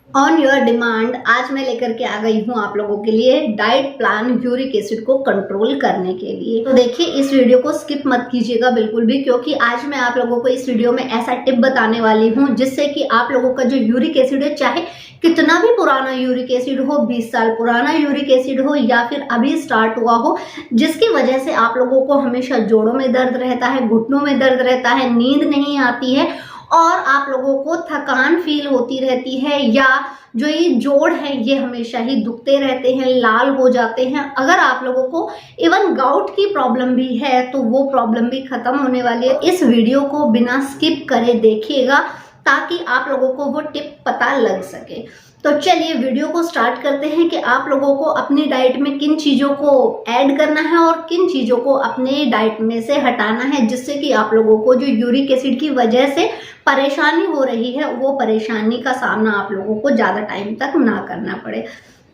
On your demand आज मैं लेकर के आ गई हूँ आप लोगों के लिए डाइट प्लान यूरिक एसिड को कंट्रोल करने के लिए। तो देखिए इस वीडियो को स्किप मत कीजिएगा बिल्कुल भी, क्योंकि आज मैं आप लोगों को इस वीडियो में ऐसा टिप बताने वाली हूँ जिससे कि आप लोगों का जो यूरिक एसिड है, चाहे कितना भी पुराना यूरिक एसिड हो, 20 साल पुराना यूरिक एसिड हो या फिर अभी स्टार्ट हुआ हो, जिसकी वजह से आप लोगों को हमेशा जोड़ों में दर्द रहता है, घुटनों में दर्द रहता है, नींद नहीं आती है और आप लोगों को थकान फील होती रहती है, या जो ये जोड़ है ये हमेशा ही दुखते रहते हैं, लाल हो जाते हैं। अगर आप लोगों को इवन गाउट की प्रॉब्लम भी है तो वो प्रॉब्लम भी खत्म होने वाली है। इस वीडियो को बिना स्किप करे देखिएगा ताकि आप लोगों को वो टिप पता लग सके। तो चलिए वीडियो को स्टार्ट करते हैं कि आप लोगों को अपनी डाइट में किन चीज़ों को ऐड करना है और किन चीज़ों को अपने डाइट में से हटाना है, जिससे कि आप लोगों को जो यूरिक एसिड की वजह से परेशानी हो रही है वो परेशानी का सामना आप लोगों को ज़्यादा टाइम तक ना करना पड़े।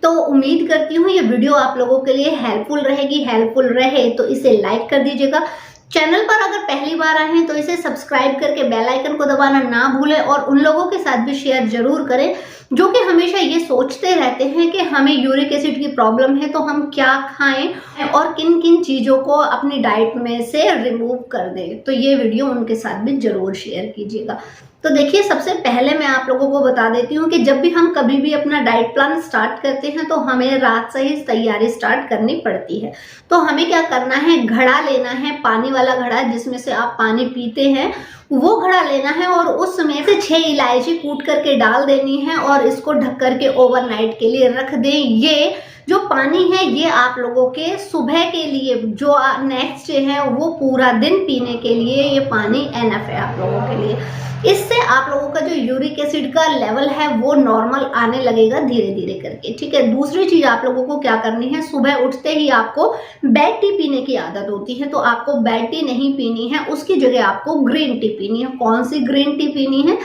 तो उम्मीद करती हूँ ये वीडियो आप लोगों के लिए हेल्पफुल रहेगी। हेल्पफुल रहे तो इसे लाइक कर दीजिएगा। चैनल पर अगर पहली बार आए हैं तो इसे सब्सक्राइब करके बेल आइकन को दबाना ना भूलें और उन लोगों के साथ भी शेयर जरूर करें जो कि हमेशा ये सोचते रहते हैं कि हमें यूरिक एसिड की प्रॉब्लम है तो हम क्या खाएं और किन किन चीज़ों को अपनी डाइट में से रिमूव कर दें। तो ये वीडियो उनके साथ भी जरूर शेयर कीजिएगा। तो देखिए सबसे पहले मैं आप लोगों को बता देती हूँ कि जब भी हम कभी भी अपना डाइट प्लान स्टार्ट करते हैं तो हमें रात से ही तैयारी स्टार्ट करनी पड़ती है। तो हमें क्या करना है, घड़ा लेना है, पानी वाला घड़ा जिसमें से आप पानी पीते हैं वो घड़ा लेना है और उसमें से 6 इलायची कूट करके डाल देनी है और इसको ढक करके ओवरनाइट के लिए रख दें। ये जो पानी है ये आप लोगों के सुबह के लिए, जो नेक्स्ट डे है वो पूरा दिन पीने के लिए ये पानी एनफ है आप लोगों के लिए। इससे आप लोगों का जो यूरिक एसिड का लेवल है वो नॉर्मल आने लगेगा धीरे धीरे करके। ठीक है, दूसरी चीज आप लोगों को क्या करनी है, सुबह उठते ही आपको बेड टी पीने की आदत होती है तो आपको बेड टी नहीं पीनी है, उसकी जगह आपको ग्रीन टी पीनी है। कौन सी ग्रीन टी पीनी है,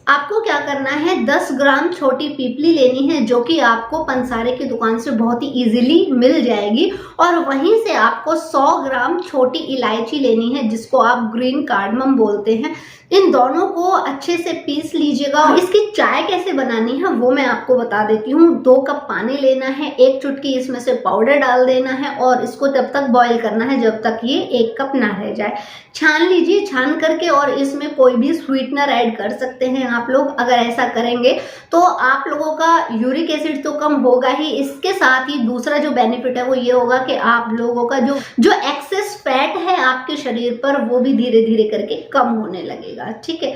आपको क्या करना है, 10 ग्राम छोटी पीपली लेनी है जो कि आपको पंसारे की दुकान से बहुत ही इजीली मिल जाएगी, और वहीं से आपको 100 ग्राम छोटी इलायची लेनी है जिसको आप ग्रीन कार्डमम बोलते हैं। इन दोनों को अच्छे से पीस लीजिएगा। इसकी चाय कैसे बनानी है वो मैं आपको बता देती हूँ। 2 कप पानी लेना है, 1 चुटकी इसमें से पाउडर डाल देना है और इसको तब तक बॉईल करना है जब तक ये 1 कप ना रह जाए। छान लीजिए, छान करके, और इसमें कोई भी स्वीटनर ऐड कर सकते हैं आप लोग। अगर ऐसा करेंगे तो आप लोगों का यूरिक एसिड तो कम होगा ही, इसके साथ ही दूसरा जो बेनिफिट है वो ये होगा कि आप लोगों का जो एक्सेस फैट है आपके शरीर पर वो भी धीरे धीरे करके कम होने लगेगा। ठीक है,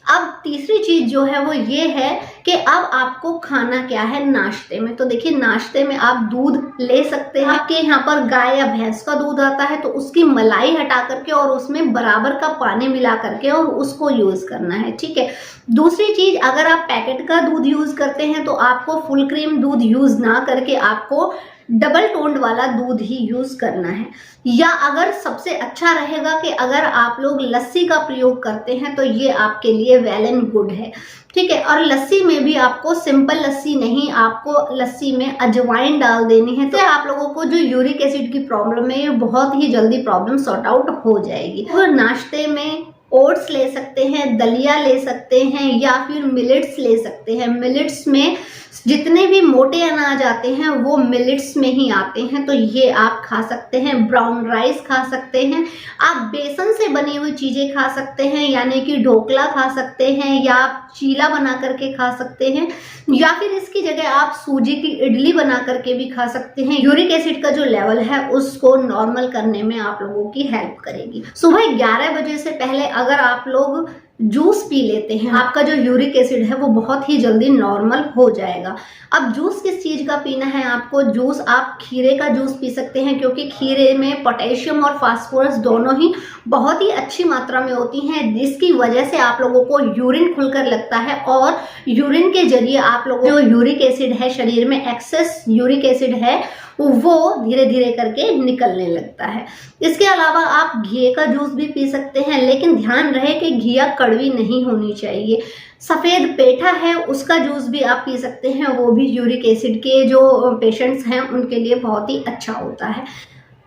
अब तीसरी चीज जो है वो ये है कि अब आपको खाना क्या है नाश्ते में। तो देखिए नाश्ते में आप दूध ले सकते हैं। आपके यहाँ पर गाय या भैंस का दूध आता है तो उसकी मलाई हटा करके और उसमें बराबर का पानी मिला करके और उसको यूज करना है। ठीक है, दूसरी चीज, अगर आप पैकेट का दूध यूज करते हैं तो आपको फुल क्रीम दूध यूज ना करके आपको डबल टोन्ड वाला दूध ही यूज करना है। या अगर सबसे अच्छा रहेगा कि अगर आप लोग लस्सी का प्रयोग करते हैं तो ये आपके लिए वेल एंड गुड है। ठीक है, और लस्सी में भी आपको सिंपल लस्सी नहीं, आपको लस्सी में अजवाइन डाल देनी है। तो आप लोगों को जो यूरिक एसिड की प्रॉब्लम है ये बहुत ही जल्दी प्रॉब्लम सॉर्ट आउट हो जाएगी। तो नाश्ते में ओट्स ले सकते हैं, दलिया ले सकते हैं या फिर मिलेट्स ले सकते हैं। मिलेट्स में जितने भी मोटे अनाज आते हैं वो मिलेट्स में ही आते हैं, तो ये आप खा सकते हैं। ब्राउन राइस खा सकते हैं, आप बेसन से बनी हुई चीजें खा सकते हैं, यानी कि ढोकला खा सकते हैं या आप चीला बना करके खा सकते हैं, या फिर इसकी जगह आप सूजी की इडली बना करके भी खा सकते हैं। यूरिक एसिड का जो लेवल है उसको नॉर्मल करने में आप लोगों की हेल्प करेगी। सुबह 11 बजे से पहले अगर आप लोग जूस पी लेते हैं, आपका जो यूरिक एसिड है वो बहुत ही जल्दी नॉर्मल हो जाएगा। अब जूस किस चीज का पीना है आपको, जूस आप खीरे का जूस पी सकते हैं क्योंकि खीरे में पोटेशियम और फास्फोरस दोनों ही बहुत ही अच्छी मात्रा में होती हैं, जिसकी वजह से आप लोगों को यूरिन खुलकर लगता है और यूरिन के जरिए आप लोगों को जो यूरिक एसिड है, शरीर में एक्सेस यूरिक एसिड है वो धीरे धीरे करके निकलने लगता है। इसके अलावा आप घी का जूस भी पी सकते हैं, लेकिन ध्यान रहे कि घिया कड़वी नहीं होनी चाहिए। सफ़ेद पेठा है उसका जूस भी आप पी सकते हैं, वो भी यूरिक एसिड के जो पेशेंट्स हैं उनके लिए बहुत ही अच्छा होता है।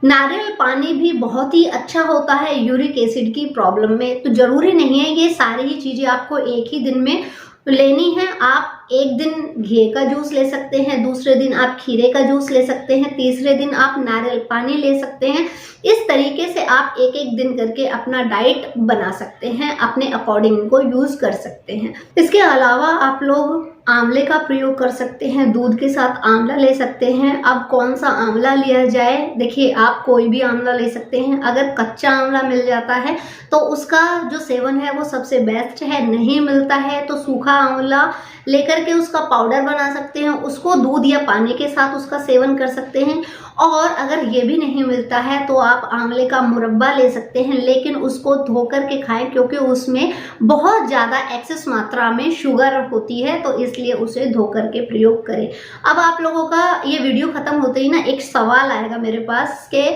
नारियल पानी भी बहुत ही अच्छा होता है यूरिक एसिड की प्रॉब्लम में। तो जरूरी नहीं है ये सारी ही चीज़ें आपको एक ही दिन में लेनी है, आप एक दिन घी का जूस ले सकते हैं, दूसरे दिन आप खीरे का जूस ले सकते हैं, तीसरे दिन आप नारियल पानी ले सकते हैं। इस तरीके से आप एक एक दिन करके अपना डाइट बना सकते हैं, अपने अकॉर्डिंग इनको यूज कर सकते हैं। इसके अलावा आप लोग आंवले का प्रयोग कर सकते हैं, दूध के साथ आंवला ले सकते हैं। अब कौन सा आंवला लिया जाए, देखिए आप कोई भी आंवला ले सकते हैं। अगर कच्चा आंवला मिल जाता है तो उसका जो सेवन है वो सबसे बेस्ट है, नहीं मिलता है तो सूखा आंवला लेकर के उसका पाउडर बना सकते हैं, उसको दूध या पानी के साथ उसका सेवन कर सकते हैं। और अगर ये भी नहीं मिलता है तो आप आंवले का मुरब्बा ले सकते हैं, लेकिन उसको धो करके खाएं क्योंकि उसमें बहुत ज़्यादा एक्सेस मात्रा में शुगर होती है, तो इसलिए उसे धो करके प्रयोग करें। अब आप लोगों का ये वीडियो खत्म होते ही ना एक सवाल आएगा मेरे पास कि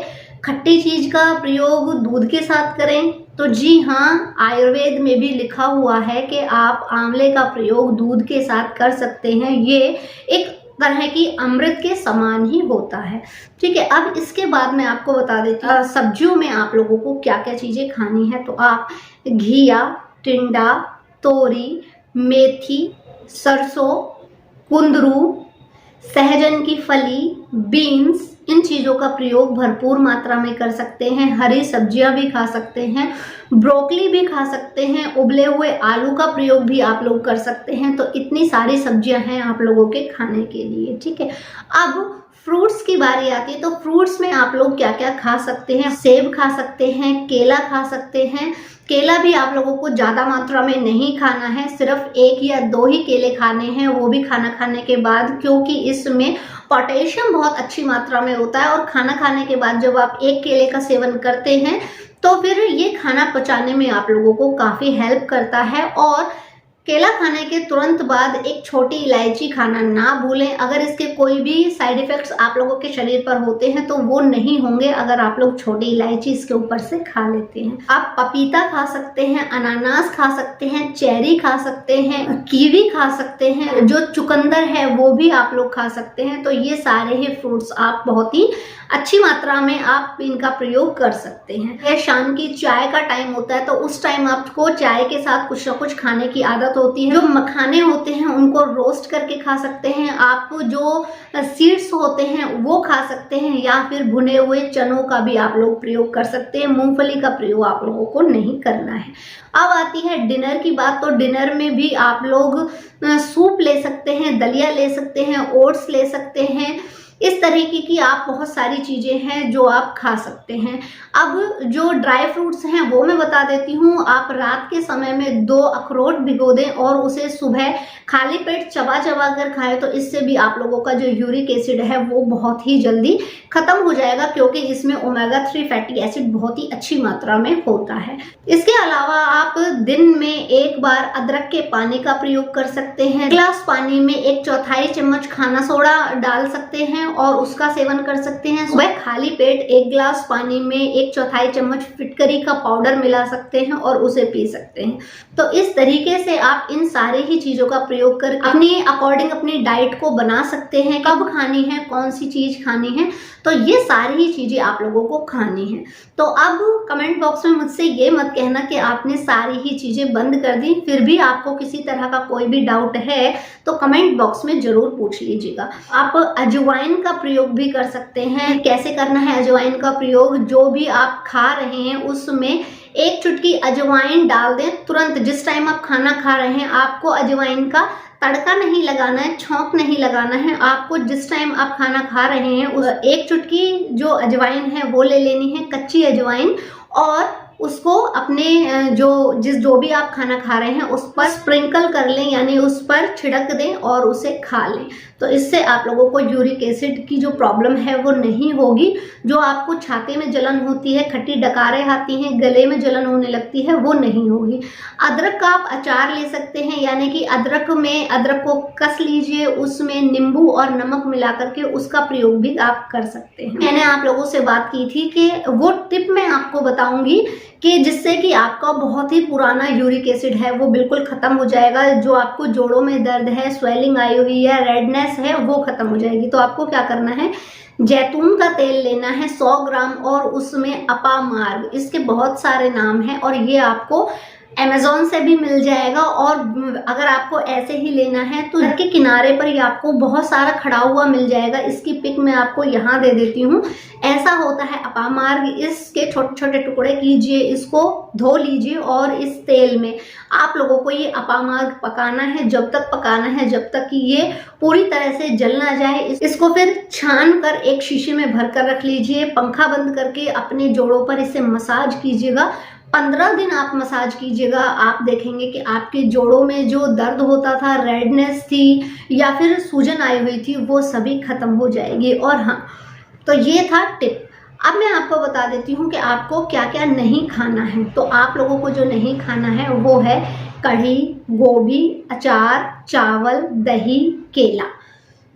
खट्टी चीज का प्रयोग दूध के साथ करें, तो जी हाँ, आयुर्वेद में भी लिखा हुआ है कि आप आंवले का प्रयोग दूध के साथ कर सकते हैं। ये एक तरह की अमृत के समान ही होता है। ठीक है, अब इसके बाद मैं आपको बता देती हूँ सब्जियों में आप लोगों को क्या क्या चीजें खानी है। तो आप घिया, टिंडा, तोरी, मेथी, सरसों, कुंदरू, सहजन की फली, बीन्स, इन चीज़ों का प्रयोग भरपूर मात्रा में कर सकते हैं। हरी सब्जियां भी खा सकते हैं, ब्रोकली भी खा सकते हैं, उबले हुए आलू का प्रयोग भी आप लोग कर सकते हैं। तो इतनी सारी सब्जियां हैं आप लोगों के खाने के लिए। ठीक है, अब फ्रूट्स की बारी आती है। तो फ्रूट्स में आप लोग क्या क्या खा सकते हैं, सेब खा सकते हैं, केला खा सकते हैं। केला भी आप लोगों को ज़्यादा मात्रा में नहीं खाना है, सिर्फ 1 या 2 ही केले खाने हैं, वो भी खाना खाने के बाद, क्योंकि इसमें पोटेशियम बहुत अच्छी मात्रा में होता है। और खाना खाने के बाद जब आप 1 केले का सेवन करते हैं तो फिर ये खाना पचाने में आप लोगों को काफ़ी हेल्प करता है। और केला खाने के तुरंत बाद एक छोटी इलायची खाना ना भूलें। अगर इसके कोई भी साइड इफेक्ट्स आप लोगों के शरीर पर होते हैं तो वो नहीं होंगे अगर आप लोग छोटी इलायची इसके ऊपर से खा लेते हैं। आप पपीता खा सकते हैं, अनानास खा सकते हैं, चेरी खा सकते हैं, कीवी खा सकते हैं, जो चुकंदर है वो भी आप लोग खा सकते हैं। तो ये सारे ही फ्रूट्स आप बहुत ही अच्छी मात्रा में आप इनका प्रयोग कर सकते हैं। यह शाम की चाय का टाइम होता है तो उस टाइम आपको चाय के साथ कुछ ना कुछ खाने की आदत होती है। जो मखाने होते हैं उनको रोस्ट करके खा सकते हैं, आप जो सीड्स होते हैं वो खा सकते हैं, या फिर भुने हुए चनों का भी आप लोग प्रयोग कर सकते हैं। मूंगफली का प्रयोग आप लोगों को नहीं करना है। अब आती है डिनर की बात। तो डिनर में भी आप लोग सूप ले सकते हैं, दलिया ले सकते हैं, ओट्स ले सकते हैं। इस तरीके की आप बहुत सारी चीज़ें हैं जो आप खा सकते हैं। अब जो ड्राई फ्रूट्स हैं वो मैं बता देती हूँ। आप रात के समय में 2 अखरोट भिगो दें और उसे सुबह खाली पेट चबा चबा कर खाएं, तो इससे भी आप लोगों का जो यूरिक एसिड है वो बहुत ही जल्दी खत्म हो जाएगा, क्योंकि इसमें ओमेगा 3 फैटी एसिड बहुत ही अच्छी मात्रा में होता है। इसके अलावा आप दिन में 1 बार अदरक के पानी का प्रयोग कर सकते हैं। गिलास पानी में 1/4 चम्मच खाना सोडा डाल सकते हैं और उसका सेवन कर सकते हैं। सुबह खाली पेट 1 गिलास पानी में 1/4 चम्मच फिटकरी का पाउडर मिला सकते हैं और उसे पी सकते हैं। तो इस तरीके से आप इन सारे ही चीजों का प्रयोग कर अपने अकॉर्डिंग अपनी डाइट को बना सकते हैं। कब खानी है, कौन सी चीज खानी है, तो ये सारी ही चीजें आप लोगों को खानी है। तो अब कमेंट बॉक्स में मुझसे ये मत कहना कि आपने सारी ही चीजें बंद कर दी। फिर भी आपको किसी तरह का कोई भी डाउट है तो कमेंट बॉक्स में जरूर पूछ लीजिएगा। आप अजवाइन का प्रयोग भी कर सकते हैं। कैसे करना है अजवाइन का प्रयोग, जो भी आप खा रहे हैं उसमें 1 चुटकी अजवाइन डाल दें तुरंत। जिस टाइम आप खाना खा रहे हैं आपको अजवाइन का तड़का नहीं लगाना है, छौंक नहीं लगाना है। आपको जिस टाइम आप खाना खा रहे हैं उस 1 चुटकी जो अजवाइन है वो ले लेनी है, कच्ची अजवाइन, और उसको अपने जो भी आप खाना खा रहे हैं उस पर स्प्रिंकल कर लें, यानी उस पर छिड़क दें और उसे खा लें। तो इससे आप लोगों को यूरिक एसिड की जो प्रॉब्लम है वो नहीं होगी। जो आपको छाती में जलन होती है, खट्टी डकारें आती हैं, गले में जलन होने लगती है, वो नहीं होगी। अदरक का आप अचार ले सकते हैं, यानी कि अदरक को कस लीजिए, उसमें नींबू और नमक मिला करके उसका प्रयोग भी आप कर सकते हैं। मैंने आप लोगों से बात की थी कि वो टिप मैं आपको बताऊंगी कि जिससे कि आपका बहुत ही पुराना यूरिक एसिड है वो बिल्कुल खत्म हो जाएगा। जो आपको जोड़ों में दर्द है, स्वेलिंग आई हुई है, रेडनेस है, वो खत्म हो जाएगी। तो आपको क्या करना है, जैतून का तेल लेना है 100 ग्राम और उसमें अपामार्ग, इसके बहुत सारे नाम हैं, और ये आपको अमेज़न से भी मिल जाएगा। और अगर आपको ऐसे ही लेना है तो घर के किनारे पर ही आपको बहुत सारा खड़ा हुआ मिल जाएगा। इसकी पिक मैं आपको यहाँ दे देती हूँ। ऐसा होता है अपामार्ग। इसके छोटे छोटे टुकड़े कीजिए, इसको धो लीजिए और इस तेल में आप लोगों को ये अपामार्ग पकाना है। जब तक पकाना है जब तक कि ये पूरी तरह से जल ना जाए। इसको फिर छान कर एक शीशे में भर कर रख लीजिए। पंखा बंद करके अपने जोड़ों पर इसे मसाज कीजिएगा। 15 दिन आप मसाज कीजिएगा। आप देखेंगे कि आपके जोड़ों में जो दर्द होता था, रेडनेस थी या फिर सूजन आई हुई थी, वो सभी खत्म हो जाएगी। और हाँ, तो ये था टिप। अब मैं आपको बता देती हूँ कि आपको क्या क्या नहीं खाना है। तो आप लोगों को जो नहीं खाना है वो है कढ़ी, गोभी, अचार, चावल, दही, केला।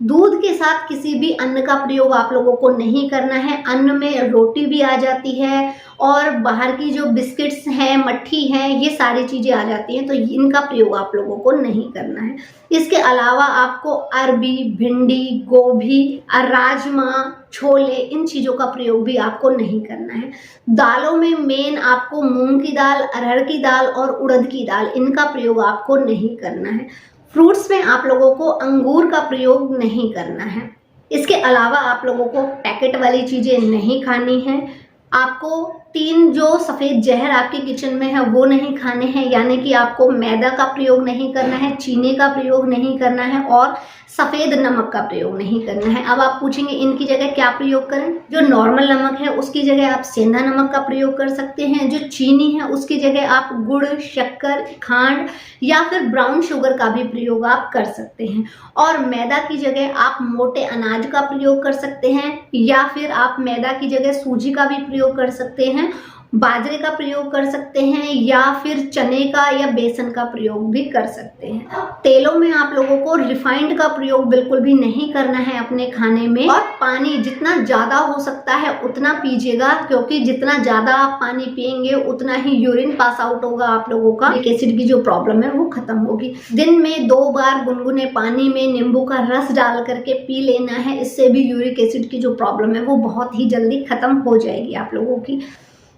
दूध के साथ किसी भी अन्न का प्रयोग आप लोगों को नहीं करना है। अन्न में रोटी भी आ जाती है और बाहर की जो बिस्किट्स हैं, मट्ठी हैं, ये सारी चीज़ें आ जाती हैं, तो इनका प्रयोग आप लोगों को नहीं करना है। इसके अलावा आपको अरबी, भिंडी, गोभी, राजमा, छोले, इन चीज़ों का प्रयोग भी आपको नहीं करना है। दालों में मेन आपको मूंग की दाल, अरहर की दाल और उड़द की दाल, इनका प्रयोग आपको नहीं करना है। फ्रूट्स में आप लोगों को अंगूर का प्रयोग नहीं करना है। इसके अलावा आप लोगों को पैकेट वाली चीज़ें नहीं खानी है। आपको 3 जो सफ़ेद जहर आपके किचन में है वो नहीं खाने हैं, यानी कि आपको मैदा का प्रयोग नहीं करना है, चीनी का प्रयोग नहीं करना है और सफ़ेद नमक का प्रयोग नहीं करना है। अब आप पूछेंगे इनकी जगह क्या प्रयोग करें। जो नॉर्मल नमक है उसकी जगह आप सेंधा नमक का प्रयोग कर सकते हैं। जो चीनी है उसकी जगह आप गुड़, शक्कर, खांड या फिर ब्राउन शुगर का भी प्रयोग आप कर सकते हैं। और मैदा की जगह आप मोटे अनाज का प्रयोग कर सकते हैं या फिर आप मैदा की जगह सूजी का भी प्रयोग कर सकते हैं, बाजरे का प्रयोग कर सकते हैं या फिर चने का या बेसन का प्रयोग भी कर सकते हैं। तेलों में आप लोगों को रिफाइंड का प्रयोग बिल्कुल भी नहीं करना है अपने खाने में। और पानी जितना ज़्यादा हो सकता है उतना पीजिएगा, क्योंकि जितना ज़्यादा आप पानी पिएंगे उतना ही यूरिन पास आउट होगा। आप लोगों का यूरिक एसिड की जो प्रॉब्लम है वो खत्म होगी। दिन में 2 बार गुनगुने पानी में नींबू का रस डाल करके पी लेना है। इससे भी यूरिक एसिड की जो प्रॉब्लम है वो बहुत ही जल्दी खत्म हो जाएगी आप लोगों की।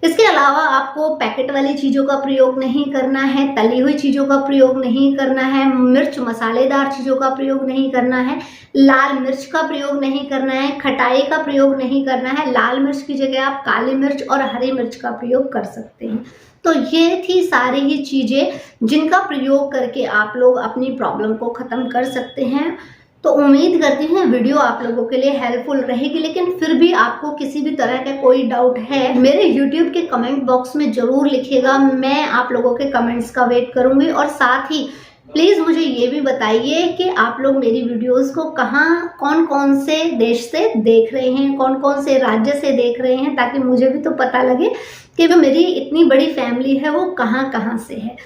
इसके अलावा आपको पैकेट वाली चीज़ों का प्रयोग नहीं करना है, तली हुई चीज़ों का प्रयोग नहीं करना है, मिर्च मसालेदार चीज़ों का प्रयोग नहीं करना है, लाल मिर्च का प्रयोग नहीं करना है, खटाई का प्रयोग नहीं करना है। लाल मिर्च की जगह आप काली मिर्च और हरी मिर्च का प्रयोग कर सकते हैं। तो ये थी सारी ही चीज़ें जिनका प्रयोग करके आप लोग अपनी प्रॉब्लम को ख़त्म कर सकते हैं। तो उम्मीद करती हूँ वीडियो आप लोगों के लिए हेल्पफुल रहेगी। लेकिन फिर भी आपको किसी भी तरह का कोई डाउट है मेरे YouTube के कमेंट बॉक्स में ज़रूर लिखिएगा। मैं आप लोगों के कमेंट्स का वेट करूँगी। और साथ ही प्लीज़ मुझे ये भी बताइए कि आप लोग मेरी वीडियोस को कहाँ, कौन कौन से देश से देख रहे हैं, कौन कौन से राज्य से देख रहे हैं, ताकि मुझे भी तो पता लगे कि वो मेरी इतनी बड़ी फैमिली है वो कहाँ कहाँ से है।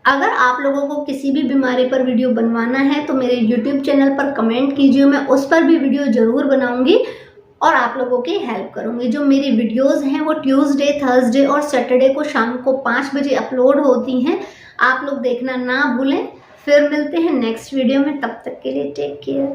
अगर आप लोगों को किसी भी बीमारी पर वीडियो बनवाना है तो मेरे YouTube चैनल पर कमेंट कीजिए, मैं उस पर भी वीडियो ज़रूर बनाऊंगी और आप लोगों की हेल्प करूंगी। जो मेरी वीडियोस हैं वो ट्यूसडे, थर्सडे और सैटरडे को शाम को 5 बजे अपलोड होती हैं। आप लोग देखना ना भूलें। फिर मिलते हैं नेक्स्ट वीडियो में, तब तक के लिए टेक केयर।